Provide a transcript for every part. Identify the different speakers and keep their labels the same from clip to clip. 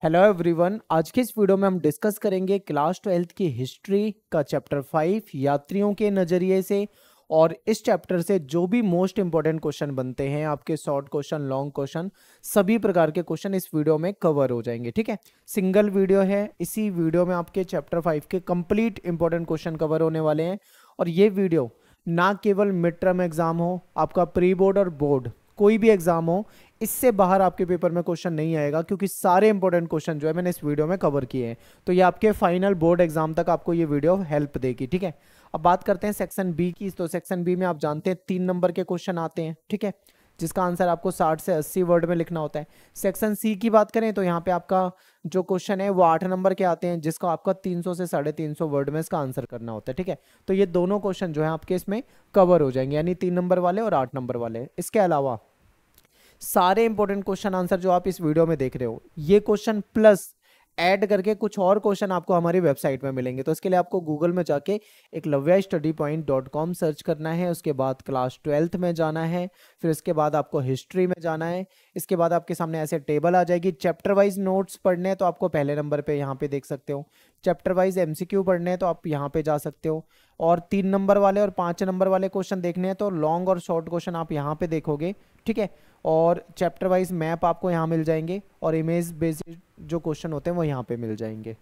Speaker 1: Hello everyone, आज के इस वीडियो में हम डिस्कस करेंगे क्लास 12th की हिस्ट्री का चैप्टर 5 यात्रियों के नज़रिए से। और इस चैप्टर से जो भी मोस्ट इंपॉर्टेंट क्वेश्चन बनते हैं, आपके शॉर्ट क्वेश्चन, लॉन्ग क्वेश्चन, सभी प्रकार के क्वेश्चन इस वीडियो में कवर हो जाएंगे। ठीक है, सिंगल वीडियो है, इसी वीडियो में आपके चैप्टर 5 के कंप्लीट इंपॉर्टेंट क्वेश्चन कवर होने वाले हैं। और ये वीडियो ना केवल मिड टर्म एग्जाम हो, आपका प्री बोर्ड और बोर्ड कोई भी एग्जाम हो, इससे बाहर आपके पेपर में क्वेश्चन नहीं आएगा, क्योंकि सारे इंपॉर्टेंट क्वेश्चन जो है मैंने इस वीडियो में कवर किए हैं। तो ये आपके फाइनल बोर्ड एग्जाम तक आपको ये वीडियो हेल्प देगी। ठीक है, अब बात करते हैं सेक्शन बी की। तो सेक्शन बी में आप जानते हैं 3 नंबर के क्वेश्चन आते हैं, ठीक है, जिसका आंसर आपको 60 से 80 वर्ड में लिखना होता है। सेक्शन सी की बात करें तो यहाँ पे आपका जो क्वेश्चन है वो 8 नंबर के आते हैं, जिसका आपका 300 से 350 वर्ड में इसका आंसर करना होता है। ठीक है, तो ये दोनों क्वेश्चन जो है आपके इसमें कवर हो जाएंगे, यानी 3 नंबर वाले और 8 नंबर वाले। इसके अलावा सारे इंपॉर्टेंट क्वेश्चन आंसर जो आप इस वीडियो में देख रहे हो, ये क्वेश्चन प्लस ऐड करके कुछ और क्वेश्चन आपको हमारी वेबसाइट में मिलेंगे। तो इसके लिए आपको गूगल में जाके eklavyastudypoint.com सर्च करना है, उसके बाद क्लास 12th में जाना है, फिर इसके बाद आपको हिस्ट्री में जाना है। इसके बाद आपके सामने ऐसे टेबल आ जाएगी। चैप्टर वाइज नोट्स पढ़ने हैं तो आपको पहले नंबर पे यहाँ पे देख सकते हो, चैप्टर वाइज एमसीक्यू पढ़ने हैं तो आप यहाँ पे जा सकते हो, और 3 नंबर वाले और 5 नंबर वाले क्वेश्चन देखने हैं तो लॉन्ग और शॉर्ट क्वेश्चन आप यहाँ पे देखोगे। ठीक है, और चैप्टर वाइज मैप आपको यहाँ मिल जाएंगे, और इमेज बेस्ड जो क्वेश्चन होते हैं वो यहाँ पे मिल जाएंगे।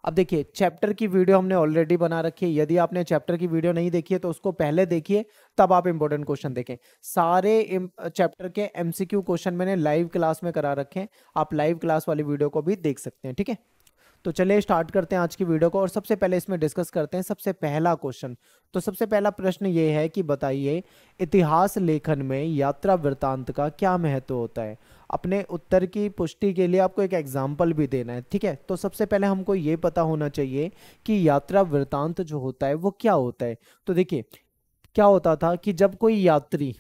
Speaker 1: अब देखिए, चैप्टर की वीडियो हमने ऑलरेडी बना रखी है। यदि आपने चैप्टर की वीडियो नहीं देखी है तो उसको पहले देखिए, तब आप इंपॉर्टेंट क्वेश्चन देखें। सारे चैप्टर के एमसीक्यू क्वेश्चन मैंने लाइव क्लास में करा रखे हैं, आप लाइव क्लास वाली वीडियो को भी देख सकते हैं। ठीक है, तो चलिए स्टार्ट करते हैं आज की वीडियो को, और सबसे पहले इसमें डिस्कस करते हैं सबसे पहला क्वेश्चन। तो सबसे पहला प्रश्न ये है कि बताइए, इतिहास लेखन में यात्रा वृत्तांत का क्या महत्व होता है। अपने उत्तर की पुष्टि के लिए आपको एक एग्जाम्पल भी देना है। ठीक है, तो सबसे पहले हमको ये पता होना चाहिए कि यात्रा वृत्तांत जो होता है वो क्या होता है। तो देखिए, क्या होता था कि जब कोई यात्री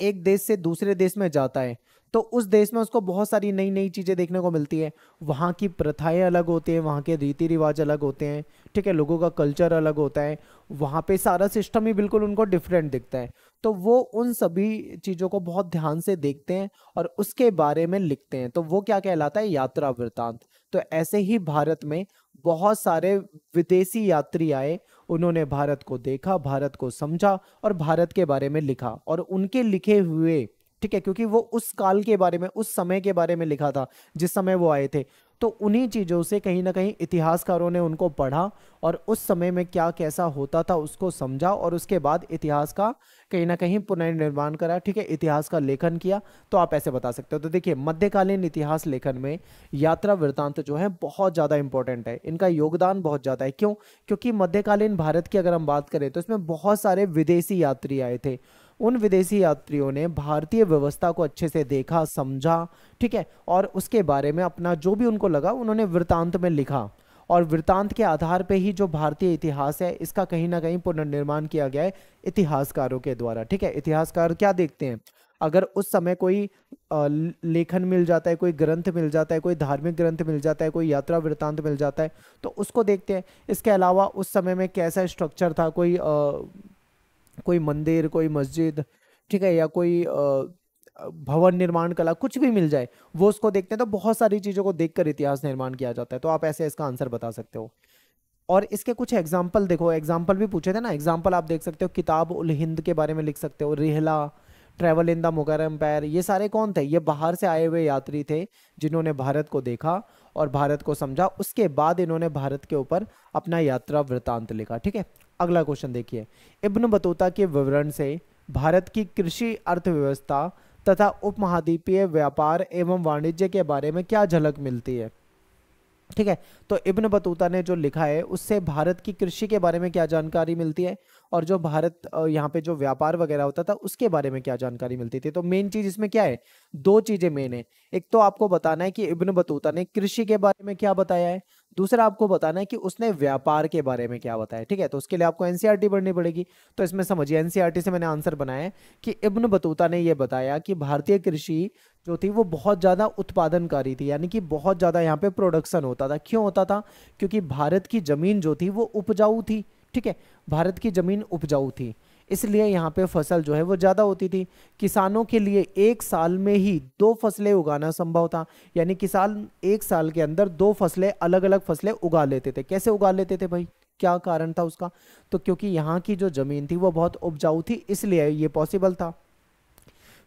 Speaker 1: एक देश से दूसरे देश में जाता है तो उस देश में उसको बहुत सारी नई नई चीज़ें देखने को मिलती है। वहाँ की प्रथाएं अलग होती हैं, वहाँ के रीति रिवाज अलग होते हैं। ठीक है, लोगों का कल्चर अलग होता है, वहाँ पे सारा सिस्टम ही बिल्कुल उनको डिफरेंट दिखता है। तो वो उन सभी चीज़ों को बहुत ध्यान से देखते हैं और उसके बारे में लिखते हैं, तो वो क्या कहलाता है, यात्रा वृत्तांत। तो ऐसे ही भारत में बहुत सारे विदेशी यात्री आए, उन्होंने भारत को देखा, भारत को समझा और भारत के बारे में लिखा, और उनके लिखे हुए, ठीक है, क्योंकि वो उस काल के बारे में, उस समय के बारे में लिखा था जिस समय वो आए थे, तो उन्हीं चीज़ों से कहीं ना कहीं इतिहासकारों ने उनको पढ़ा और उस समय में क्या कैसा होता था उसको समझा, और उसके बाद इतिहास का कहीं ना कहीं पुनर्निर्माण करा। ठीक है, इतिहास का लेखन किया। तो आप ऐसे बता सकते हो। तो देखिए, मध्यकालीन इतिहास लेखन में यात्रा वृत्तांत जो है बहुत ज़्यादा इंपॉर्टेंट है, इनका योगदान बहुत ज़्यादा है। क्यों? क्योंकि मध्यकालीन भारत की अगर हम बात करें तो इसमें बहुत सारे विदेशी यात्री आए थे। उन विदेशी यात्रियों ने भारतीय व्यवस्था को अच्छे से देखा, समझा, ठीक है, और उसके बारे में अपना जो भी उनको लगा उन्होंने वृत्तांत में लिखा, और वृत्तांत के आधार पे ही जो भारतीय इतिहास है इसका कहीं ना कहीं पुनर्निर्माण किया गया है इतिहासकारों के द्वारा। ठीक है, इतिहासकार क्या देखते हैं, अगर उस समय कोई लेखन मिल जाता है, कोई ग्रंथ मिल जाता है, कोई धार्मिक ग्रंथ मिल जाता है, कोई यात्रा वृत्तांत मिल जाता है, तो उसको देखते हैं। इसके अलावा उस समय में कैसा स्ट्रक्चर था, कोई मंदिर, कोई मस्जिद, ठीक है, या कोई भवन निर्माण कला, कुछ भी मिल जाए वो उसको देखते हैं। तो बहुत सारी चीज़ों को देखकर इतिहास निर्माण किया जाता है। तो आप ऐसे इसका आंसर बता सकते हो। और इसके कुछ एग्जाम्पल देखो, एग्जाम्पल भी पूछे थे ना, एग्जाम्पल आप देख सकते हो, किताब उल हिंद के बारे में लिख सकते हो, Rihla, travel in the Mughal empire, ये सारे कौन थे, ये बाहर से आए हुए यात्री थे जिन्होंने भारत को देखा और भारत को समझा, उसके बाद इन्होंने भारत के ऊपर अपना यात्रा वृत्तांत लिखा। ठीक है, अगला क्वेश्चन देखिए, इब्न बतूता के विवरण से भारत की कृषि अर्थव्यवस्था तथा उपमहाद्वीपीय व्यापार एवं वाणिज्य के बारे में क्या झलक मिलती है। ठीक है, तो इब्न बतूता ने जो लिखा है उससे भारत की कृषि के बारे में क्या जानकारी मिलती है, और जो भारत यहाँ पे जो व्यापार वगैरह होता था उसके बारे में क्या जानकारी मिलती थी। तो मेन चीज इसमें क्या है, 2 चीजें मेन है। एक तो आपको बताना है कि इब्न बतूता ने कृषि के बारे में क्या बताया है, दूसरा आपको बताना है कि उसने व्यापार के बारे में क्या बताया। ठीक है, तो उसके लिए आपको एनसीईआरटी पढ़नी पड़ेगी। तो इसमें समझिए, एनसीईआरटी से मैंने आंसर बनाया है कि इब्न बतूता ने यह बताया कि भारतीय कृषि जो थी वो बहुत ज़्यादा उत्पादनकारी थी, यानी कि बहुत ज़्यादा यहाँ पे प्रोडक्शन होता था। क्यों होता था? क्योंकि भारत की ज़मीन जो थी वो उपजाऊ थी। ठीक है, भारत की ज़मीन उपजाऊ थी, इसलिए यहाँ पे फसल जो है वो ज़्यादा होती थी। किसानों के लिए एक साल में ही 2 फसलें उगाना संभव था, यानी किसान एक साल के अंदर 2 फसलें, अलग अलग फसलें उगा लेते थे। कैसे उगा लेते थे भाई, क्या कारण था उसका? तो क्योंकि यहाँ की जो ज़मीन थी वो बहुत उपजाऊ थी, इसलिए ये पॉसिबल था।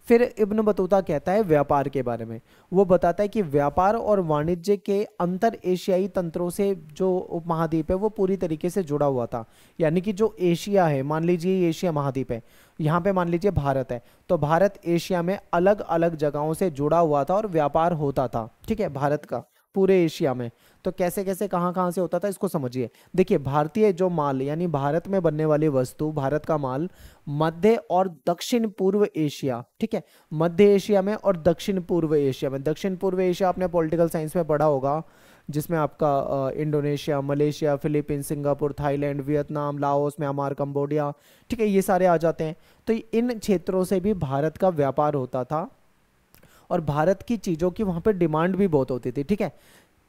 Speaker 1: फिर इब्न बतूता कहता है व्यापार के बारे में। वो बताता है कि व्यापार और वाणिज्य के अंतर एशियाई तंत्रों से जो उपमहाद्वीप है वो पूरी तरीके से जुड़ा हुआ था। यानी कि जो एशिया है, मान लीजिए ये एशिया महाद्वीप है, यहाँ पे मान लीजिए भारत है, तो भारत एशिया में अलग अलग जगहों से जुड़ा हुआ था और व्यापार होता था, ठीक है, भारत का पूरे एशिया में। तो कैसे कैसे कहाँ कहाँ से होता था इसको समझिए। देखिए, भारतीय जो माल यानी भारत में बनने वाली वस्तु, भारत का माल मध्य और दक्षिण पूर्व एशिया, ठीक है, मध्य एशिया में और दक्षिण पूर्व एशिया में। दक्षिण पूर्व एशिया आपने पॉलिटिकल साइंस में पढ़ा होगा, जिसमें आपका Indonesia, Malaysia, Philippines, Singapore, Thailand, Vietnam, Laos, Myanmar, Cambodia, ठीक है, ये सारे आ जाते हैं। तो इन क्षेत्रों से भी भारत का व्यापार होता था और भारत की चीज़ों की वहाँ पे डिमांड भी बहुत होती थी, ठीक है,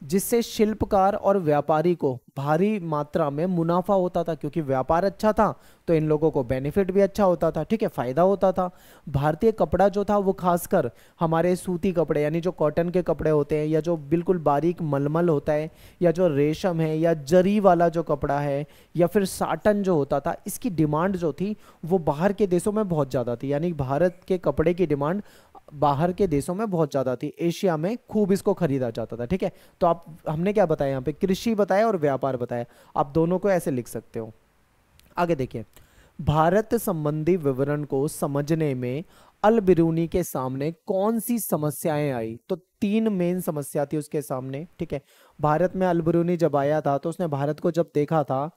Speaker 1: जिससे शिल्पकार और व्यापारी को भारी मात्रा में मुनाफा होता था। क्योंकि व्यापार अच्छा था तो इन लोगों को बेनिफिट भी अच्छा होता था, ठीक है, फायदा होता था। भारतीय कपड़ा जो था वो खासकर हमारे सूती कपड़े यानी जो कॉटन के कपड़े होते हैं, या जो बिल्कुल बारीक मलमल होता है, या जो रेशम है, या जरी वाला जो कपड़ा है, या फिर साटन जो होता था, इसकी डिमांड जो थी वो बाहर के देशों में बहुत ज़्यादा थी। यानी भारत के कपड़े की डिमांड बाहर के देशों में बहुत ज़्यादा थी, एशिया में खूब इसको खरीदा जाता था, ठीक है। तो आप, हमने क्या बताया यहाँ पे, कृषि बताया और व्यापार बताया, आप दोनों को ऐसे लिख सकते हो। आगे देखिए, भारत संबंधी विवरण को समझने में अल बिरूनी के सामने कौन सी समस्याएं आई? तो 3 मेन समस्या थी उसके सामने, ठीक है। भारत में अल बिरूनी जब आया था तो उसने भारत को जब देखा था,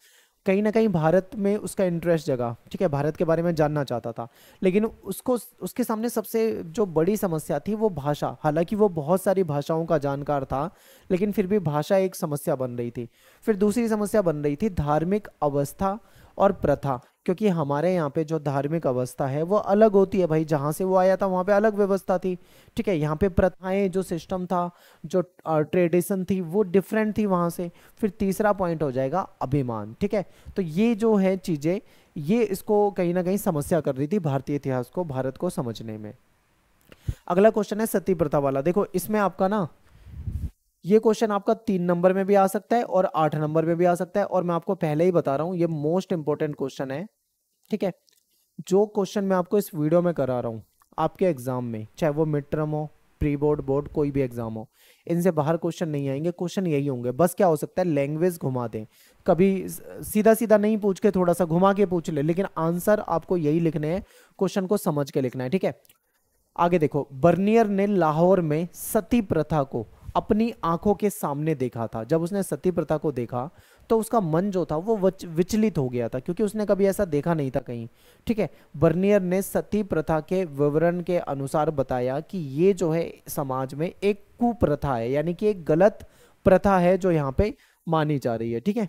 Speaker 1: कहीं ना कहीं भारत में उसका इंटरेस्ट जगा, ठीक है, भारत के बारे में जानना चाहता था। लेकिन उसको, उसके सामने सबसे जो बड़ी समस्या थी वो भाषा। हालांकि वो बहुत सारी भाषाओं का जानकार था, लेकिन फिर भी भाषा एक समस्या बन रही थी। फिर दूसरी समस्या बन रही थी धार्मिक अवस्था और प्रथा, क्योंकि हमारे यहाँ पे जो धार्मिक अवस्था है वो अलग होती है भाई, जहाँ से वो आया था वहाँ पे अलग व्यवस्था थी, ठीक है। यहाँ पे प्रथाएं, जो सिस्टम था, जो ट्रेडिशन थी वो डिफरेंट थी वहाँ से। फिर तीसरा पॉइंट हो जाएगा अभिमान, ठीक है। तो ये जो है चीज़ें, ये इसको कहीं ना कहीं समस्या कर रही थी भारतीय इतिहास को, भारत को समझने में। अगला क्वेश्चन है सती प्रथा वाला। देखो इसमें आपका ना, ये क्वेश्चन आपका 3 नंबर में भी आ सकता है और 8 नंबर में भी आ सकता है, और मैं आपको पहले ही बता रहा हूँ ये मोस्ट इंपॉर्टेंट क्वेश्चन है, ठीक है। जो क्वेश्चन मैं आपको इस वीडियो में करा रहा हूँ, आपके एग्जाम में, चाहे वो मिड टर्म हो, प्री बोर्ड, बोर्ड, कोई भी एग्जाम हो, इनसे बाहर क्वेश्चन नहीं आएंगे। क्वेश्चन यही होंगे, बस क्या हो सकता है, लैंग्वेज घुमा दें, कभी सीधा सीधा नहीं पूछ के थोड़ा सा घुमा के पूछ ले, लेकिन आंसर आपको यही लिखने हैं, क्वेश्चन को समझ के लिखना है, ठीक है। आगे देखो, बर्नियर ने लाहौर में सती प्रथा को अपनी आंखों के सामने देखा था। जब उसने सती प्रथा को देखा तो उसका मन जो था वो विचलित हो गया था, क्योंकि उसने कभी ऐसा देखा नहीं था कहीं, ठीक है। बर्नियर ने सती प्रथा के विवरण के अनुसार बताया कि ये जो है समाज में एक कुप्रथा है, यानी कि एक गलत प्रथा है जो यहाँ पे मानी जा रही है, ठीक है।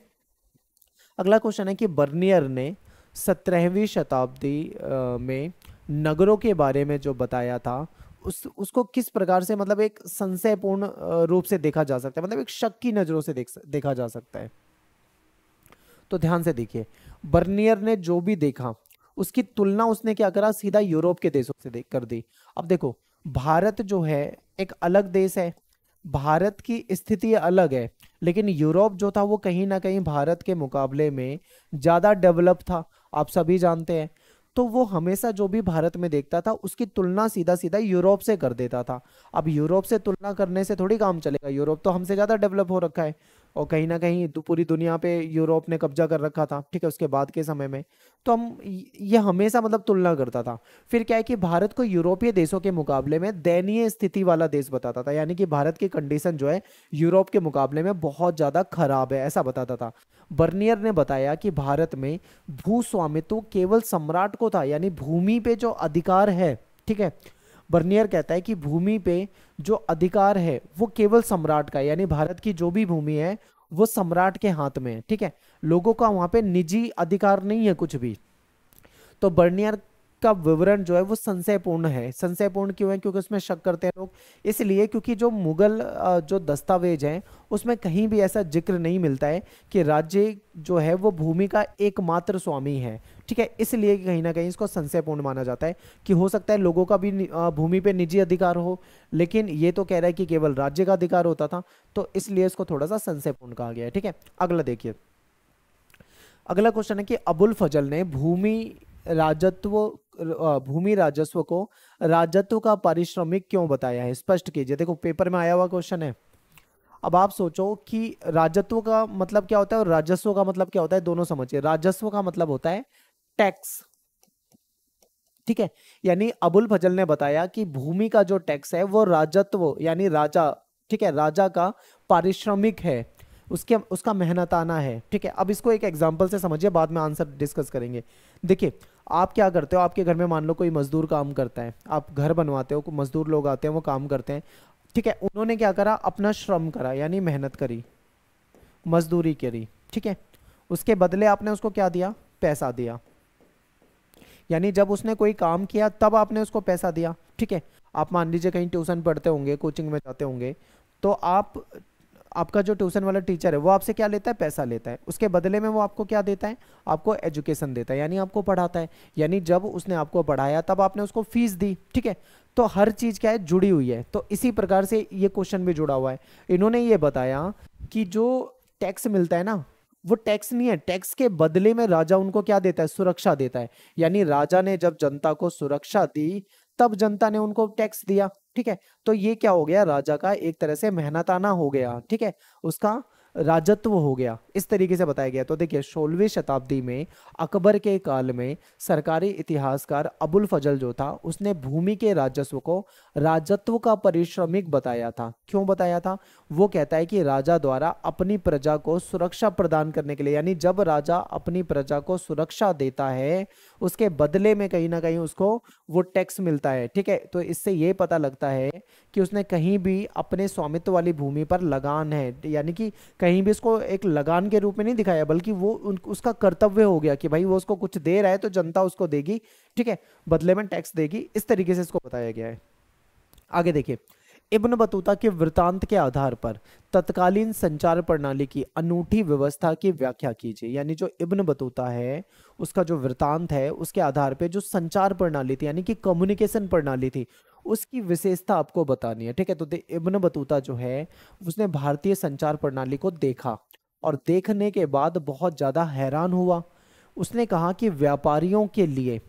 Speaker 1: अगला क्वेश्चन है कि बर्नियर ने 17वीं शताब्दी में नगरों के बारे में जो बताया था, उसको किस प्रकार से, मतलब एक संशयपूर्ण रूप से देखा जा सकता है, मतलब एक शक की नजरों से देखा जा सकता है। तो ध्यान से देखिए, बर्नियर ने जो भी देखा उसकी तुलना उसने क्या करा, सीधा यूरोप के देशों से कर दी। अब देखो, भारत जो है एक अलग देश है, भारत की स्थिति अलग है, लेकिन यूरोप जो था वो कहीं ना कहीं भारत के मुकाबले में ज़्यादा डेवलप था, आप सभी जानते हैं। तो वो हमेशा जो भी भारत में देखता था उसकी तुलना सीधा सीधा यूरोप से कर देता था। अब यूरोप से तुलना करने से थोड़ी काम चलेगा, यूरोप तो हमसे ज़्यादा डेवलप हो रखा है, और कहीं ना कहीं पूरी दुनिया पे यूरोप ने कब्जा कर रखा था, ठीक है, उसके बाद के समय में। तो हम ये हमेशा मतलब तुलना करता था। फिर क्या है कि भारत को यूरोपीय देशों के मुकाबले में दयनीय स्थिति वाला देश बताता था, यानी कि भारत की कंडीशन जो है यूरोप के मुकाबले में बहुत ज़्यादा खराब है, ऐसा बताता था। बर्नियर ने बताया कि भारत में भू स्वामित्व केवल सम्राट को था, यानी भूमि पे जो अधिकार है, ठीक है, बर्नियर कहता है कि भूमि पे जो अधिकार है वो केवल सम्राट का है, यानी भारत की जो भी भूमि है वो सम्राट के हाथ में है, ठीक है, लोगों का वहां पे निजी अधिकार नहीं है कुछ भी। तो बर्नियर का विवरण जो है वो संशयपूर्ण है। संशयपूर्ण क्यों है? क्योंकि उसमें शक करते हैं लोग, इसलिए क्योंकि जो मुगल जो दस्तावेज हैं उसमें कहीं भी ऐसा जिक्र नहीं मिलता है कि राज्य जो है वो भूमि का एकमात्र स्वामी है। ठीक है, इसलिए कहीं ना कहीं इसको संशयपूर्ण माना जाता है कि हो सकता है लोगों का भी भूमि पे निजी अधिकार हो, लेकिन ये तो कह रहा है कि केवल राज्य का अधिकार होता था, तो इसलिए इसको थोड़ा सा संशयपूर्ण कहा गया है। ठीक है, अगला देखिए, अगला क्वेश्चन है कि अबुल फजल ने भूमि राजस्व को राजत्व का पारिश्रमिक क्यों बताया है? स्पष्ट कीजिए। देखो पेपर में आया हुआ क्वेश्चन है। अब आप सोचो कि राजत्व का मतलब क्या होता है और राजस्व का मतलब क्या होता है, दोनों समझिए। राजस्व का मतलब होता है टैक्स, ठीक है, यानी अबुल फजल ने बताया कि भूमि का जो टैक्स है वो राजत्व यानी राजा, ठीक है, राजा का पारिश्रमिक है, उसका मेहनताना है। ठीक है, अब इसको एक एग्जांपल से समझिए, बाद में आंसर डिस्कस करेंगे। देखिए आप क्या करते हो, आपके घर में मान लो कोई मजदूर काम करता है, आप घर बनवाते हो, मजदूर लोग आते हैं वो काम करते हैं। ठीक है, उन्होंने क्या करा, अपना श्रम करा यानी मेहनत करी, मजदूरी करी। ठीक है, उसके बदले आपने उसको क्या दिया, पैसा दिया, यानी जब उसने कोई काम किया तब आपने उसको पैसा दिया। ठीक है, आप मान लीजिए कहीं ट्यूशन पढ़ते होंगे, कोचिंग में जाते होंगे, तो आपका जो ट्यूशन वाला टीचर है वो आपसे क्या लेता है, पैसा लेता है, उसके बदले में वो आपको क्या देता है, आपको एजुकेशन देता है, यानी आपको पढ़ाता है, यानी जब उसने आपको पढ़ाया तब आपने उसको फीस दी। ठीक है, तो हर चीज क्या है, जुड़ी हुई है। तो इसी प्रकार से ये क्वेश्चन भी जुड़ा हुआ है। इन्होंने ये बताया कि जो टैक्स मिलता है ना, वो टैक्स नहीं है, टैक्स के बदले में राजा उनको क्या देता है, सुरक्षा देता है, यानी राजा ने जब जनता को सुरक्षा दी तब जनता ने उनको टैक्स दिया। ठीक है, तो ये क्या हो गया, राजा का एक तरह से मेहनताना हो गया। ठीक है, उसका राजत्व हो गया, इस तरीके से बताया गया। तो देखिए 16वीं शताब्दी में अकबर के काल में सरकारी इतिहासकार अबुल फजल जो था उसने भूमि के राजस्व को राजत्व का पारिश्रमिक बताया था। क्यों बताया था? वो कहता है कि राजा द्वारा अपनी प्रजा को सुरक्षा प्रदान करने के लिए, यानी जब राजा अपनी प्रजा को सुरक्षा देता है उसके बदले में कहीं ना कहीं उसको वो टैक्स मिलता है। ठीक है, तो इससे ये पता लगता है कि उसने कहीं भी अपने स्वामित्व वाली भूमि पर लगान है, यानी कि कहीं भी इसको एक लगान के रूप में नहीं दिखाया, बल्कि वो उसका कर्तव्य हो गया कि भाई वो उसको कुछ दे रहा है तो जनता उसको देगी। ठीक है, बदले में टैक्स देगी, इस तरीके से इसको बताया गया है। आगे देखिए, इब्न बतूता के वृतांत के आधार पर तत्कालीन संचार प्रणाली की अनूठी व्यवस्था की व्याख्या कीजिए। यानी जो इब्न बतूता है उसका जो वृतांत है उसके आधार पे जो संचार प्रणाली थी यानी कि कम्युनिकेशन प्रणाली थी उसकी विशेषता आपको बतानी है। ठीक है, तो इब्न बतूता जो है उसने भारतीय संचार प्रणाली को देखा और देखने के बाद बहुत ज्यादा हैरान हुआ। उसने कहा कि व्यापारियों के लिए,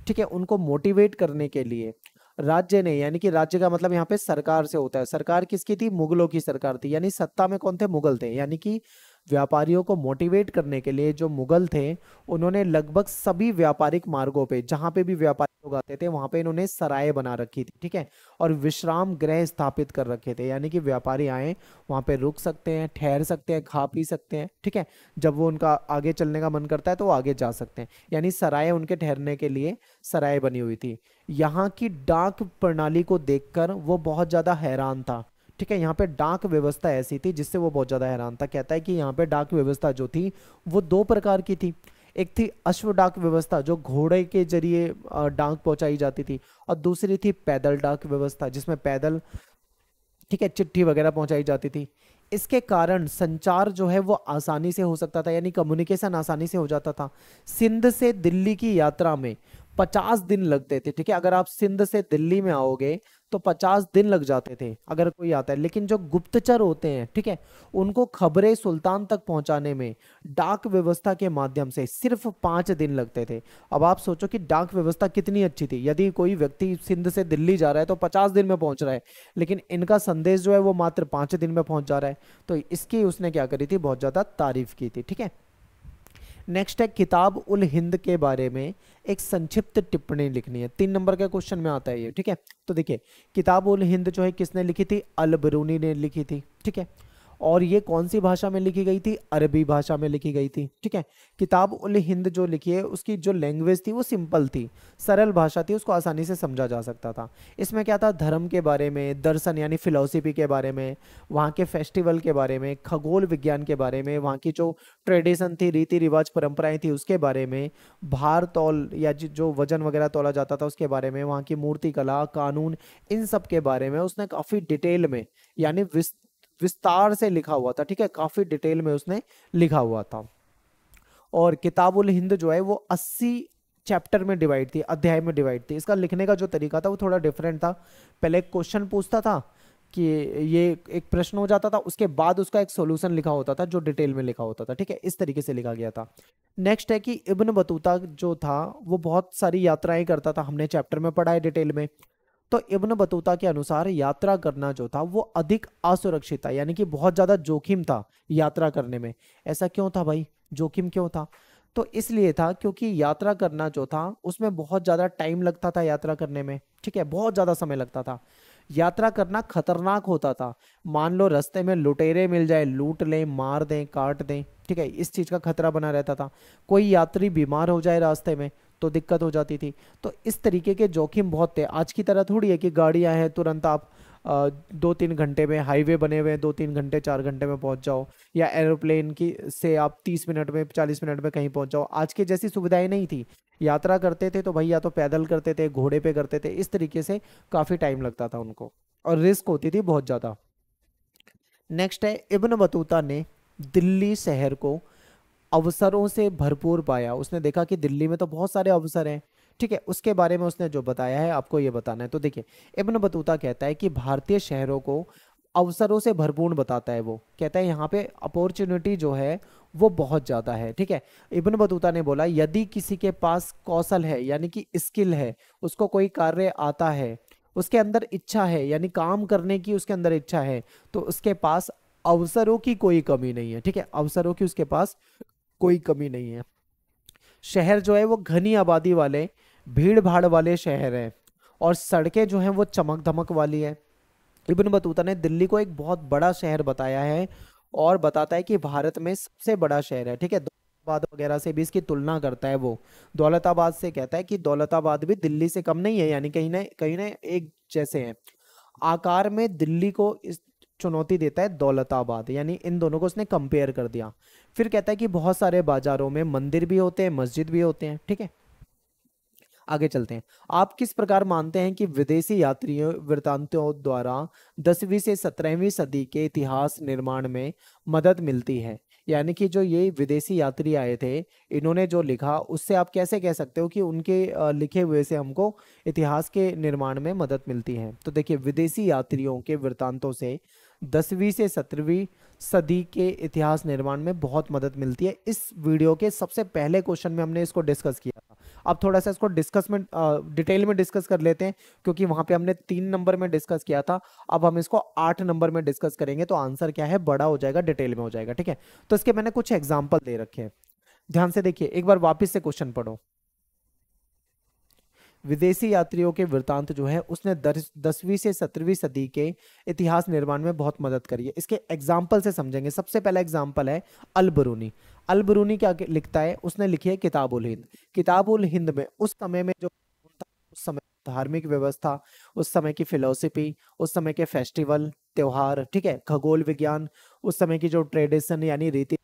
Speaker 1: ठीक है, उनको मोटिवेट करने के लिए राज्य ने, यानी कि राज्य का मतलब यहाँ पे सरकार से होता है, सरकार किसकी थी, मुगलों की सरकार थी, यानी सत्ता में कौन थे, मुगल थे, यानी कि व्यापारियों को मोटिवेट करने के लिए जो मुगल थे उन्होंने लगभग सभी व्यापारिक मार्गों पे जहां पे भी व्यापारी लोग आते थे वहां पे इन्होंने सराय बना रखी थी। ठीक है, और विश्राम गृह स्थापित कर रखे थे, यानी कि व्यापारी आए वहां पे रुक सकते हैं, ठहर सकते हैं, खा पी सकते हैं। ठीक है, जब वो उनका आगे चलने का मन करता है तो वो आगे जा सकते हैं, यानी सराय उनके ठहरने के लिए सराय बनी हुई थी। यहाँ की डाक प्रणाली को देखकर वो बहुत ज्यादा हैरान था। ठीक है, यहाँ पे डाक व्यवस्था ऐसी थी जिससे वो बहुत ज्यादा हैरान था। कहता है कि यहाँ पे डाक व्यवस्था जो थी वो दो प्रकार की थी। एक थी अश्व डाक व्यवस्था जो घोड़े के जरिए डाक पहुंचाई जाती थी, और दूसरी थी पैदल डाक व्यवस्था जिसमें पैदल, ठीक है, चिट्ठी वगैरह पहुंचाई जाती थी। इसके कारण संचार जो है वो आसानी से हो सकता था, यानी कम्युनिकेशन आसानी से हो जाता था। सिंध से दिल्ली की यात्रा में 50 दिन लगते थे। ठीक है, अगर आप सिंध से दिल्ली में आओगे तो 50 दिन लग जाते थे अगर कोई आता है, लेकिन जो गुप्तचर होते हैं, ठीक है, उनको खबरें सुल्तान तक पहुंचाने में डाक व्यवस्था के माध्यम से सिर्फ 5 दिन लगते थे। अब आप सोचो कि डाक व्यवस्था कितनी अच्छी थी, यदि कोई व्यक्ति सिंध से दिल्ली जा रहा है तो 50 दिन में पहुंच रहा है, लेकिन इनका संदेश जो है वो मात्र 5 दिन में पहुंच जा रहा है। तो इसकी उसने क्या करी थी, बहुत ज्यादा तारीफ की थी। ठीक है, नेक्स्ट है किताब उल हिंद के बारे में एक संक्षिप्त टिप्पणी लिखनी है। 3 नंबर के क्वेश्चन में आता है ये। ठीक है, तो देखिए किताब उल हिंद जो है किसने लिखी थी, अल बरूनी ने लिखी थी। ठीक है, और ये कौन सी भाषा में लिखी गई थी? अरबी भाषा में लिखी गई थी, ठीक है। किताब उल हिंद जो लिखी है उसकी जो लैंग्वेज थी वो सिंपल थी, सरल भाषा थी, उसको आसानी से समझा जा सकता था। इसमें क्या था? धर्म के बारे में, दर्शन यानी फिलॉसफी के बारे में, वहाँ के फेस्टिवल के बारे में, खगोल विज्ञान के बारे में, वहाँ की जो ट्रेडिशन थी, रीति रिवाज परंपराएं थी उसके बारे में, भार तौल या जो वजन वगैरह तोला जाता था उसके बारे में, वहाँ की मूर्ति कला, कानून, इन सब के बारे में उसने काफी डिटेल में यानी विस्तार से लिखा हुआ था, ठीक है। काफी डिटेल में उसने लिखा हुआ था। और किताबुल हिंद जो है वो 80 चैप्टर में डिवाइड थी, अध्याय में डिवाइड थी। इसका लिखने का जो तरीका था वो थोड़ा डिफरेंट था। पहले एक क्वेश्चन पूछता था कि ये एक प्रश्न हो जाता था, उसके बाद उसका एक सॉल्यूशन लिखा होता था जो डिटेल में लिखा होता था, ठीक है। इस तरीके से लिखा गया था। नेक्स्ट है कि इब्न बतूता जो था वो बहुत सारी यात्राएं करता था, हमने चैप्टर में पढ़ा है डिटेल में। तो इब्न बतूता के अनुसार यात्रा करना जो था वो अधिक असुरक्षित था, यानी कि बहुत ज्यादा जोखिम था यात्रा करने में। ऐसा क्यों था भाई? जोखिम क्यों था? तो इसलिए था क्योंकि यात्रा करना जो था उसमें बहुत ज्यादा टाइम लगता था यात्रा करने में, ठीक है, बहुत ज्यादा समय लगता था। यात्रा करना खतरनाक होता था। मान लो रास्ते में लुटेरे मिल जाए, लूट लें, मार दें, काट दें, ठीक है, इस चीज का खतरा बना रहता था। कोई यात्री बीमार हो जाए रास्ते में तो दिक्कत हो जाती थी। तो इस तरीके के जोखिम बहुत थे। आज की तरह थोड़ी है कि गाड़ियां हैं तुरंत आप 2-3 घंटे में, हाईवे बने हुए हैं 2-3 घंटे 4 घंटे में पहुंच जाओ, या एरोप्लेन की से आप 30 मिनट में 40 मिनट में कहीं पहुंच जाओ। आज की जैसी सुविधाएं नहीं थी। यात्रा करते थे तो भाई या तो पैदल करते थे, घोड़े पे करते थे, इस तरीके से काफी टाइम लगता था उनको और रिस्क होती थी बहुत ज्यादा। नेक्स्ट है इब्न बतूता ने दिल्ली शहर को अवसरों से भरपूर पाया। उसने देखा कि दिल्ली में तो बहुत सारे अवसर हैं, ठीक है, उसके बारे में उसने जो बताया है आपको ये बताना है। तो देखिए, इब्न बतूता कहता है कि भारतीय शहरों को अवसरों से भरपूर बताता है। वो कहता है यहाँ पे अपॉर्चुनिटी जो है वो बहुत ज्यादा है, ठीक है। इब्न बतूता ने बोला यदि किसी के पास कौशल है यानी कि स्किल है, उसको कोई कार्य आता है, उसके अंदर इच्छा है यानी काम करने की उसके अंदर इच्छा है, तो उसके पास अवसरों की कोई कमी नहीं है, ठीक है, अवसरों की उसके पास कोई कमी नहीं है। शहर जो है वो घनी आबादी वाले, भीड़ भाड़ वाले शहर हैं, और सड़कें जो हैं वो चमक धमक वाली है। इब्न बतूता ने दिल्ली को एक बहुत बड़ा शहर बताया है और बताता है कि भारत में सबसे बड़ा शहर है, ठीक है। दौलताबाद वगैरह से भी इसकी तुलना करता है वो। दौलताबाद से कहता है कि दौलताबाद भी दिल्ली से कम नहीं है, यानी कहीं ना एक जैसे हैं। आकार में दिल्ली को इस चुनौती देता है दौलताबाद, यानी इन दोनों को उसने कंपेयर कर दिया। फिर कहता है कि बहुत सारे बाजारों में मंदिर भी होते हैं, मस्जिद भी होते हैं, ठीक है। आगे चलते हैं। आप किस प्रकार मानते हैं कि विदेशी यात्रियों वृत्तांतों द्वारा 10वीं से 17वीं सदी के इतिहास निर्माण में मदद मिलती है? यानी कि जो ये विदेशी यात्री आए थे, इन्होंने जो लिखा उससे आप कैसे कह सकते हो कि उनके लिखे हुए से हमको इतिहास के निर्माण में मदद मिलती है? तो देखिए, विदेशी यात्रियों के वृत्तांतों से 10वीं से 17वीं सदी के इतिहास निर्माण में बहुत मदद मिलती है। इस वीडियो के सबसे पहले क्वेश्चन में हमने इसको डिस्कस किया था। अब थोड़ा सा इसको डिस्कस में डिटेल में डिस्कस कर लेते हैं, क्योंकि वहां पे हमने 3 नंबर में डिस्कस किया था। अब हम इसको 8 नंबर में डिस्कस करेंगे, तो आंसर क्या है, बड़ा हो जाएगा, डिटेल में हो जाएगा, ठीक है। तो इसके मैंने कुछ एग्जाम्पल दे रखे हैं, ध्यान से देखिए, एक बार वापिस से क्वेश्चन पढ़ो। विदेशी यात्रियों के वृत्तांत जो है उसने 10वीं से 17वीं सदी के इतिहास निर्माण में बहुत मदद करी है। इसके एग्जाम्पल से समझेंगे। सबसे पहला एग्जाम्पल है अल बरूनी। अल बरूनी क्या लिखता है? उसने लिखी है किताब उल हिंद। किताब उल हिंद में उस समय में जो था, उस समय धार्मिक व्यवस्था, उस समय की फिलोसफी, उस समय के फेस्टिवल त्योहार, ठीक है, खगोल विज्ञान, उस समय की जो ट्रेडिशन यानी रीति,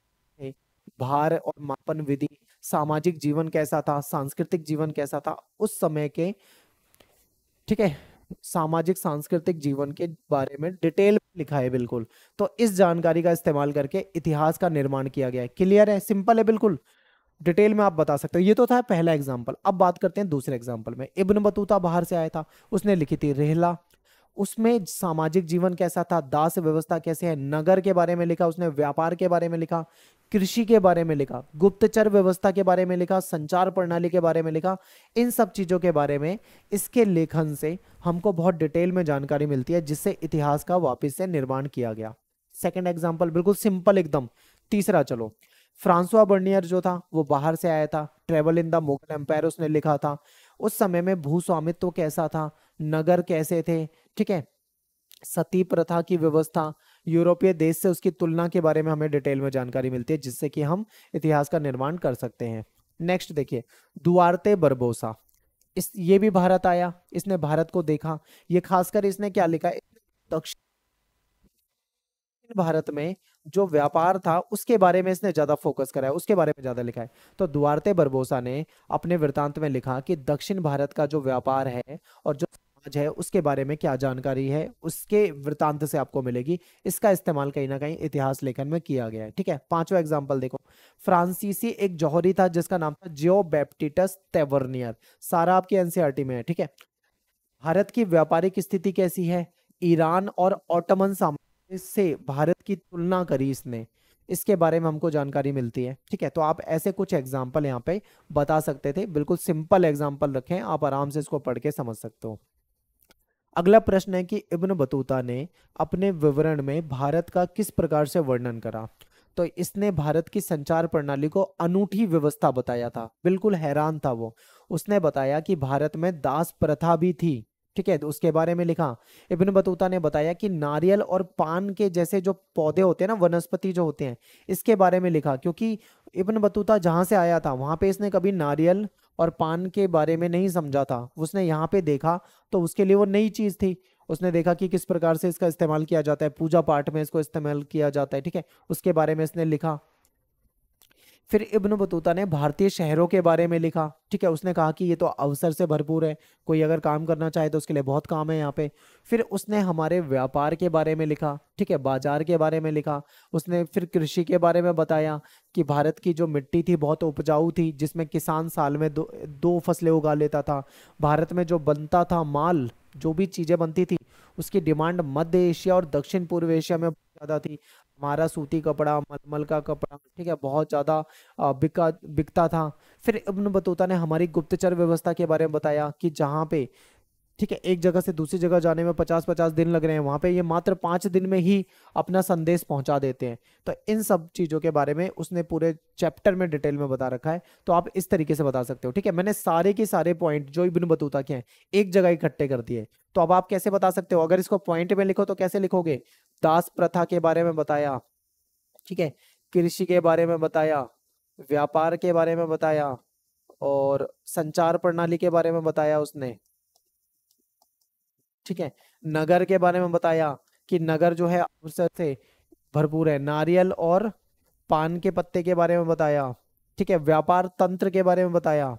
Speaker 1: भार और मापन विधि, सामाजिक जीवन कैसा था, सांस्कृतिक जीवन कैसा था उस समय के, ठीक है, सामाजिक सांस्कृतिक जीवन के बारे में डिटेल में लिखा है बिल्कुल। तो इस जानकारी का इस्तेमाल करके इतिहास का निर्माण किया गया है। क्लियर है? सिंपल है बिल्कुल, डिटेल में आप बता सकते हो। ये तो था पहला एग्जाम्पल। अब बात करते हैं दूसरे एग्जाम्पल में। इब्न बतूता बाहर से आया था, उसने लिखी थी रिहला। उसमें सामाजिक जीवन कैसा था, दास व्यवस्था कैसे है, नगर के बारे में लिखा उसने, व्यापार के बारे में लिखा, कृषि के बारे में लिखा, गुप्तचर व्यवस्था के बारे में लिखा, संचार प्रणाली के बारे में लिखा। इन सब चीजों के बारे में इसके लेखन से हमको बहुत डिटेल में जानकारी मिलती है, जिससे इतिहास का वापस से निर्माण किया गया। सेकंड एग्जाम्पल बिल्कुल सिंपल एकदम। तीसरा चलो, फ्रांसवा बर्नियर जो था वो बाहर से आया था, travel in the Mughal empire उसने लिखा था। उस समय में भू स्वामित्व तो कैसा था, नगर कैसे थे, ठीक है, सती प्रथा की व्यवस्था, यूरोपीय देश से उसकी तुलना के बारे में हमें डिटेल में जानकारी मिलती है, जिससे कि हम इतिहास का निर्माण कर सकते हैं। नेक्स्ट देखिए, दुआर्ते बरबोसा, इस ये भी भारत आया, इसने भारत को देखा। ये खासकर इसने क्या लिखा है, दक्षिण भारत में जो व्यापार था उसके बारे में इसने ज्यादा फोकस करा है, उसके बारे में ज्यादा लिखा है। तो दुआर्ते बरबोसा ने अपने वृत्तांत में लिखा कि दक्षिण भारत का जो व्यापार है और जो समाज है उसके बारे में क्या जानकारी है, उसके वृत्तांत से आपको मिलेगी। इसका इस्तेमाल कहीं ना कहीं इतिहास लेखन में किया गया है। ठीक है, पांचवा एग्जाम्पल देखो, फ्रांसीसी एक जौहरी था जिसका नाम था जियो बैप्टिटस तेवर्नियर। सारा आपकी एनसीईआरटी में है। ठीक है, भारत की व्यापारिक स्थिति कैसी है, ईरान और ऑटोमन साम्राज्य से भारत की तुलना करी इसने, इसके बारे में हमको जानकारी मिलती है। ठीक है, तो आप ऐसे कुछ एग्जाम्पल यहाँ पे बता सकते थे, बिल्कुल सिंपल एग्जाम्पल रखें, आप आराम से इसको पढ़ के समझ सकते हो। अगला प्रश्न है कि इब्न बतूता ने अपने विवरण में भारत का किस प्रकार से वर्णन करा। तो इसने भारत की संचार प्रणाली को अनूठी व्यवस्था बताया था, बिल्कुल हैरान था वो। उसने बताया कि भारत में दास प्रथा भी थी। ठीक है, तो उसके बारे में लिखा। इब्न बतूता ने बताया कि नारियल और पान के जैसे जो पौधे होते हैं ना, वनस्पति जो होते हैं, इसके बारे में लिखा, क्योंकि इब्न बतूता जहां से आया था वहां पे इसने कभी नारियल और पान के बारे में नहीं समझा था। उसने यहाँ पे देखा तो उसके लिए वो नई चीज थी। उसने देखा कि किस प्रकार से इसका इस्तेमाल किया जाता है, पूजा पाठ में इसको इस्तेमाल किया जाता है। ठीक है, उसके बारे में इसने लिखा। फिर इब्न बतूता ने भारतीय शहरों के बारे में लिखा। ठीक है, उसने कहा कि ये तो अवसर से भरपूर है, कोई अगर काम करना चाहे तो उसके लिए बहुत काम है यहाँ पे। फिर उसने हमारे व्यापार के बारे में लिखा। ठीक है, बाजार के बारे में लिखा। उसने फिर कृषि के बारे में बताया कि भारत की जो मिट्टी थी बहुत उपजाऊ थी, जिसमें किसान साल में दो फसलें उगा लेता था। भारत में जो बनता था माल, जो भी चीजें बनती थी, उसकी डिमांड मध्य एशिया और दक्षिण पूर्व एशिया में बहुत ज्यादा थी। हमारा सूती कपड़ा, मलमल का कपड़ा, ठीक है, बहुत ज्यादा बिकता था। फिर इब्न बतूता ने हमारी गुप्तचर व्यवस्था के बारे में बताया कि जहाँ पे, ठीक है, एक जगह से दूसरी जगह जाने में 50-50 दिन लग रहे हैं, वहां पे ये मात्र 5 दिन में ही अपना संदेश पहुंचा देते हैं। तो इन सब चीजों के बारे में उसने पूरे चैप्टर में डिटेल में बता रखा है। तो आप इस तरीके से बता सकते हो। ठीक है, मैंने सारे के सारे पॉइंट जो इब्न बतूता के हैं एक जगह इकट्ठे कर दिए। तो अब आप कैसे बता सकते हो, अगर इसको पॉइंट में लिखो तो कैसे लिखोगे, दास प्रथा के बारे में बताया, ठीक है, कृषि के बारे में बताया, व्यापार के बारे में बताया, और संचार प्रणाली के बारे में बताया उसने। ठीक है, नगर के बारे में बताया कि नगर जो है अवसर से भरपूर है, नारियल और पान के पत्ते के बारे में बताया। ठीक है, व्यापार तंत्र के बारे में बताया।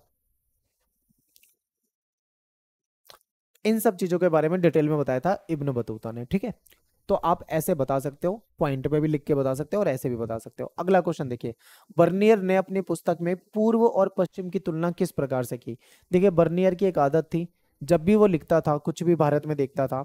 Speaker 1: इन सब चीजों के बारे में डिटेल में बताया था इब्न बतूता ने। ठीक है, तो आप ऐसे बता सकते हो, पॉइंट पे भी लिख के बता सकते हो और ऐसे भी बता सकते हो। अगला क्वेश्चन देखिए, बर्नियर ने अपनी पुस्तक में पूर्व और पश्चिम की तुलना किस प्रकार से की। देखिए, बर्नियर की एक आदत थी, जब भी वो लिखता था, कुछ भी भारत में देखता था,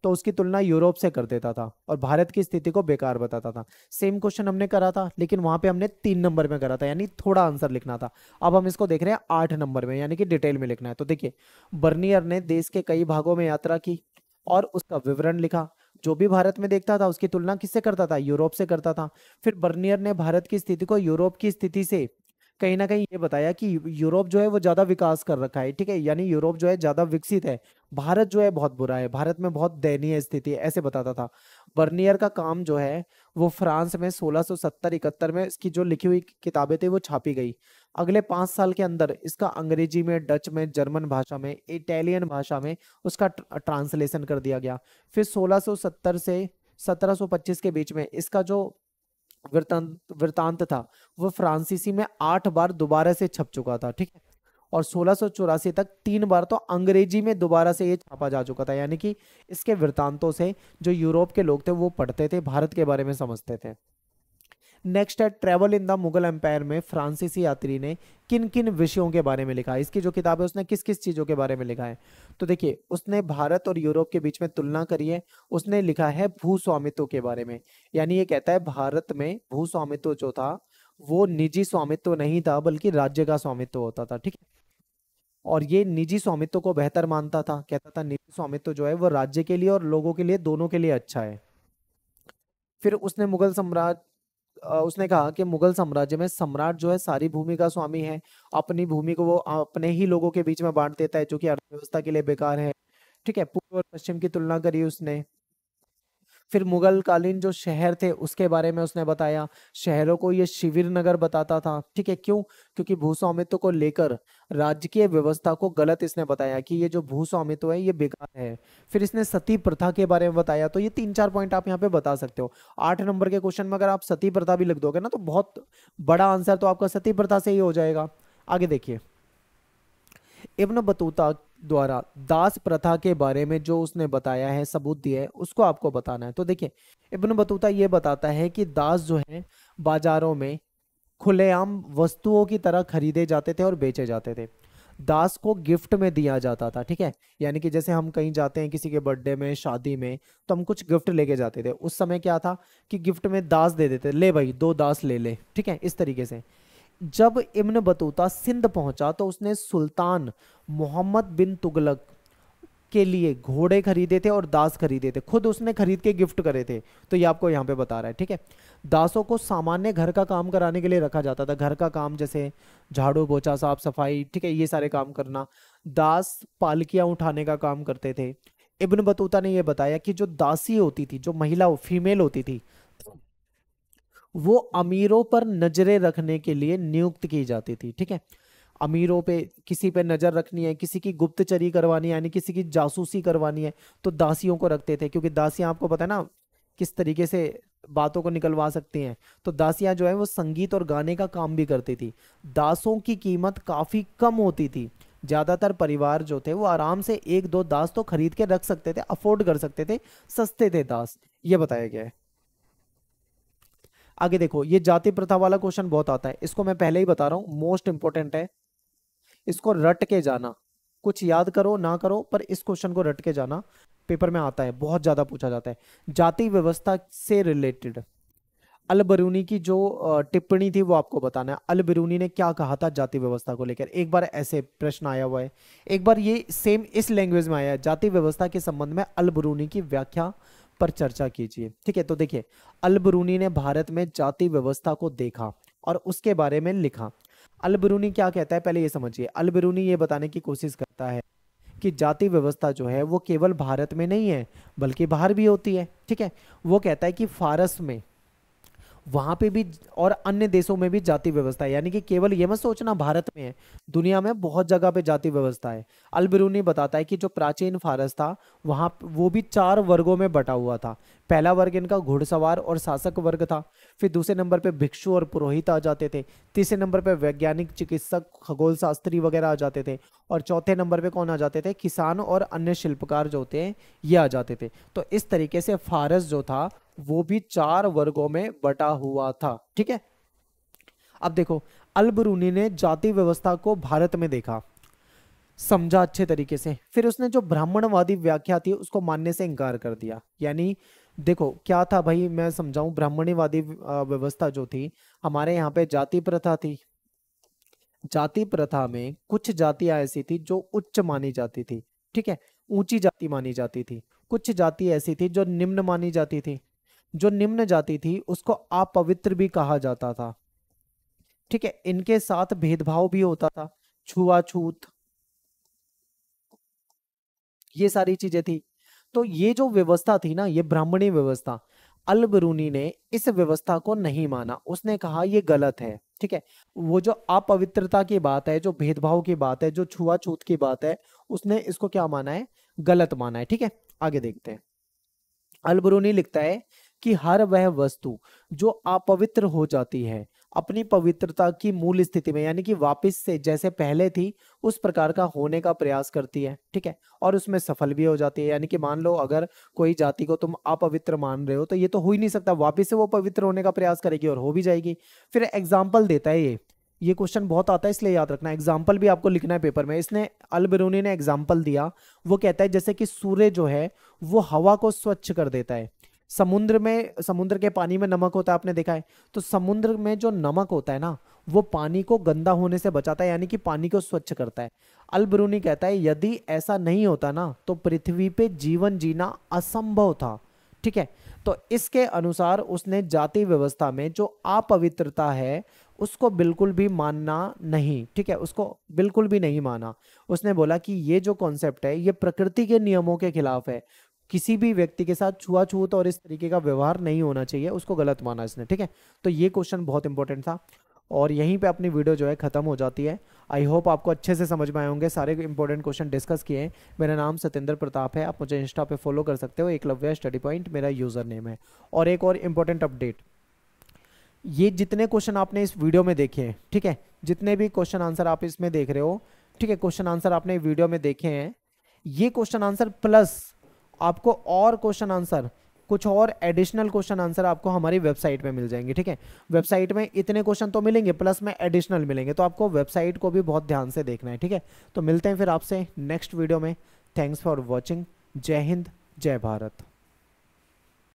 Speaker 1: तो उसकी तुलना यूरोप से कर देता था और भारत की स्थिति को बेकार बताता था। सेम क्वेश्चन हमने करा था, लेकिन वहां पे हमने 3 नंबर में करा था, यानी थोड़ा आंसर लिखना था। अब हम इसको देख रहे हैं 8 नंबर में, यानी कि डिटेल में लिखना है। तो देखिए, बर्नियर ने देश के कई भागों में यात्रा की और उसका विवरण लिखा। जो भी भारत में देखता था उसकी तुलना किससे करता था, यूरोप से करता था। फिर बर्नियर ने भारत की स्थिति को यूरोप की स्थिति से कहीं ना कहीं ये बताया कि यूरोप जो है वो ज्यादा विकास कर रखा है। ठीक है, यानी यूरोप जो है ज्यादा विकसित है, भारत जो है बहुत बुरा है, भारत में बहुत दयनीय स्थिति है, ऐसे बताता था। बर्नियर का काम जो है वो फ्रांस में 1670-71 में इसकी जो लिखी हुई किताबें थी वो छापी गई। अगले 5 साल के अंदर इसका अंग्रेजी में, डच में, जर्मन भाषा में, इटालियन भाषा में उसका ट्रांसलेशन कर दिया गया। फिर 1670 से 1725 के बीच में इसका जो वृतांत था वो फ्रांसीसी में 8 बार दोबारा से छप चुका था। ठीक है, और 1684 तक 3 बार तो अंग्रेजी में दोबारा से ये छापा जा चुका था, यानी कि इसके वृतांतों से जो यूरोप के लोग थे वो पढ़ते थे, भारत के बारे में समझते थे। नेक्स्ट है, travel in the Mughal empire में फ्रांसीसी यात्री ने किन किन विषयों के बारे में लिखा है। इसकी जो किताब है उसने किस किस चीजों के बारे में लिखा है। तो देखिए, उसने भारत और यूरोप के बीच में तुलना करी है। उसने लिखा है भू स्वामित्व के बारे में, यानी ये कहता है भारत में भू स्वामित्व जो था वो निजी स्वामित्व नहीं था, बल्कि राज्य का स्वामित्व होता था। ठीक है, और ये निजी स्वामित्व को बेहतर मानता था, कहता था निजी स्वामित्व जो है वो राज्य के लिए और लोगों के लिए, दोनों के लिए अच्छा है। फिर उसने उसने कहा कि मुगल साम्राज्य में सम्राट जो है सारी भूमि का स्वामी है, अपनी भूमि को वो अपने ही लोगों के बीच में बांट देता है, जो कि अर्थव्यवस्था के लिए बेकार है। ठीक है, पूर्व और पश्चिम की तुलना करी उसने। फिर मुगल कालीन जो शहर थे उसके बारे में उसने बताया, शहरों को ये शिविर नगर बताता था, ठीक है। क्यों? क्योंकि भूस्वामित्व को लेकर राजकीय व्यवस्था को गलत इसने बताया कि ये जो भूस्वामित्व है ये बेकार है। फिर इसने सती प्रथा के बारे में बताया। तो ये 3-4 पॉइंट आप यहाँ पे बता सकते हो। 8 नंबर के क्वेश्चन में अगर आप सती प्रथा भी लिख दोगे ना तो बहुत बड़ा आंसर तो आपका सती प्रथा से ही हो जाएगा। आगे देखिए, इब्न बतूता द्वारा दास प्रथा के बारे में जो उसने बताया है, सबूत दिया है, उसको आपको बताना है। तो देखिए, इब्न बतूता ये बताता है कि दास जो है बाजारों में खुलेआम वस्तुओं की तरह खरीदे जाते थे और बेचे जाते थे। दास को गिफ्ट में दिया जाता था, ठीक है। यानी कि जैसे हम कहीं जाते हैं किसी के बर्थडे में, शादी में, तो हम कुछ गिफ्ट लेके जाते थे। उस समय क्या था कि गिफ्ट में दास दे देते, ले भाई 2 दास ले ले, ठीक है, इस तरीके से। जब इब्न बतूता सिंध पहुंचा तो उसने सुल्तान मोहम्मद बिन तुगलक के लिए घोड़े खरीदे थे और दास खरीदे थे, खुद उसने खरीद के गिफ्ट करे थे। तो ये आपको यहाँ पे बता रहा है, ठीक है। दासों को सामान्य घर का काम कराने के लिए रखा जाता था। घर का काम जैसे झाड़ू पोछा, साफ सफाई, ठीक है, ये सारे काम करना। दास पालकियां उठाने का काम करते थे। इब्न बतूता ने यह बताया कि जो दासी होती थी, जो महिला फीमेल होती थी, वो अमीरों पर नजरें रखने के लिए नियुक्त की जाती थी, ठीक है। अमीरों पे, किसी पे नजर रखनी है, किसी की गुप्तचरी करवानी है, यानी किसी की जासूसी करवानी है, तो दासियों को रखते थे। क्योंकि दासियां आपको पता है ना किस तरीके से बातों को निकलवा सकती हैं। तो दासियां जो है वो संगीत और गाने का काम भी करती थी। दासों की कीमत काफी कम होती थी। ज्यादातर परिवार जो थे वो आराम से 1-2 दास तो खरीद के रख सकते थे, अफोर्ड कर सकते थे, सस्ते थे दास, ये बताया गया है। आगे देखो, ये जाति प्रथा वाला क्वेश्चन बहुत आता है, इसको मैं पहले ही बता रहा हूं, मोस्ट इंपोर्टेंट है। इसको रट के जाना, कुछ याद करो ना करो, पर इस क्वेश्चन को रट के जाना, पेपर में आता है, बहुत ज्यादा पूछा जाता है। जाति व्यवस्था से रिलेटेड अल बरूनी की जो टिप्पणी थी वो आपको बताना है। अल बरूनी ने क्या कहा था जाति व्यवस्था को लेकर। एक बार ऐसे प्रश्न आया हुआ है, एक बार ये सेम इस लैंग्वेज में आया है, जाति व्यवस्था के संबंध में अल बरूनी की व्याख्या पर चर्चा कीजिए, ठीक है। तो देखिए, अल बरूनी ने भारत में जाति व्यवस्था को देखा और उसके बारे में लिखा। अल बरूनी क्या कहता है, पहले ये समझिए। अल बरूनी ये बताने की कोशिश करता है कि जाति व्यवस्था जो है वो केवल भारत में नहीं है बल्कि बाहर भी होती है, ठीक है। वो कहता है कि फारस में, वहां पे भी और अन्य देशों में भी जाति व्यवस्था है, यानी कि केवल ये मत सोचना भारत में है, दुनिया में बहुत जगह पे जाति व्यवस्था है। अल बिरूनी बताता है कि जो प्राचीन फारस था वहां वो भी 4 वर्गों में बटा हुआ था। पहला वर्ग इनका घुड़सवार और शासक वर्ग था। फिर दूसरे नंबर पे भिक्षु और पुरोहित आ जाते थे। तीसरे नंबर पे वैज्ञानिक, चिकित्सक, खगोल शास्त्री वगैरह आ जाते थे। और चौथे नंबर पे कौन आ जाते थे, किसान और अन्य शिल्पकार जो होते हैं ये आ जाते थे। तो इस तरीके से फारस जो था वो भी 4 वर्गों में बटा हुआ था, ठीक है। अब देखो, अल बरूनी ने जाति व्यवस्था को भारत में देखा, समझा अच्छे तरीके से, फिर उसने जो ब्राह्मणवादी व्याख्या थी उसको मानने से इनकार कर दिया। यानी देखो क्या था भाई, मैं समझाऊं। ब्राह्मणवादी व्यवस्था जो थी, हमारे यहाँ पे जाति प्रथा थी। जाति प्रथा में कुछ जातियां ऐसी थी जो उच्च मानी जाती थी, ठीक है, ऊंची जाति मानी जाती थी। कुछ जाति ऐसी थी जो निम्न मानी जाती थी। जो निम्न जाति थी उसको अपवित्र भी कहा जाता था, ठीक है। इनके साथ भेदभाव भी होता था, छुआछूत, ये सारी चीजें थी। तो ये जो व्यवस्था थी ना, ये ब्राह्मणी व्यवस्था, अल बरूनी ने इस व्यवस्था को नहीं माना। उसने कहा ये गलत है, ठीक है। वो जो अपवित्रता की बात है, जो भेदभाव की बात है, जो छुआछूत की बात है, उसने इसको क्या माना है, गलत माना है, ठीक है। आगे देखते हैं। अल बरूनी लिखता है कि हर वह वस्तु जो अपवित्र हो जाती है अपनी पवित्रता की मूल स्थिति में, यानी कि वापस से जैसे पहले थी उस प्रकार का होने का प्रयास करती है, ठीक है, और उसमें सफल भी हो जाती है। यानी कि मान लो अगर कोई जाति को तुम अपवित्र मान रहे हो तो ये तो हो ही नहीं सकता, वापस से वो पवित्र होने का प्रयास करेगी और हो भी जाएगी। फिर एग्जाम्पल देता है, ये क्वेश्चन बहुत आता है इसलिए याद रखना, एग्जाम्पल भी आपको लिखना है पेपर में। इसने, अल बिरूनी ने एग्जाम्पल दिया, वो कहता है जैसे कि सूर्य जो है वो हवा को स्वच्छ कर देता है। समुद्र में, समुद्र के पानी में नमक होता है, आपने देखा है, तो समुद्र में जो नमक होता है ना वो पानी को गंदा होने से बचाता है, यानी कि पानी को स्वच्छ करता है। अल बिरूनी कहता है यदि ऐसा नहीं होता ना तो पृथ्वी पे जीवन जीना असंभव था, ठीक है। तो इसके अनुसार उसने जाति व्यवस्था में जो अपवित्रता है उसको बिल्कुल भी मानना नहीं, ठीक है, उसको बिल्कुल भी नहीं माना। उसने बोला कि ये जो कॉन्सेप्ट है ये प्रकृति के नियमों के खिलाफ है। किसी भी व्यक्ति के साथ छुआछूत और इस तरीके का व्यवहार नहीं होना चाहिए, उसको गलत माना इसने, ठीक है। तो ये क्वेश्चन बहुत इंपॉर्टेंट था और यहीं पे अपनी वीडियो जो है खत्म हो जाती है। आई होप आपको अच्छे से समझ में आए होंगे, सारे इंपॉर्टेंट क्वेश्चन डिस्कस किए हैं। मेरा नाम सतेंद्र प्रताप है, आप मुझे इंस्टा पे फॉलो कर सकते हो, एकलव्य स्टडी पॉइंट मेरा यूज़र नेम है। और एक और इम्पोर्टेंट अपडेट, ये जितने क्वेश्चन आपने इस वीडियो में देखे हैं, ठीक है, जितने भी क्वेश्चन आंसर आप इसमें देख रहे हो, ठीक है, क्वेश्चन आंसर आपने वीडियो में देखे हैं, ये क्वेश्चन आंसर प्लस आपको और क्वेश्चन आंसर, कुछ और एडिशनल क्वेश्चन आंसर आपको हमारी वेबसाइट में मिल जाएंगे, ठीक है। वेबसाइट में इतने क्वेश्चन तो मिलेंगे, प्लस में एडिशनल मिलेंगे, तो आपको वेबसाइट को भी बहुत ध्यान से देखना है, ठीक है। तो मिलते हैं फिर आपसे नेक्स्ट वीडियो में। Thanks for watching. जय हिंद, जय भारत।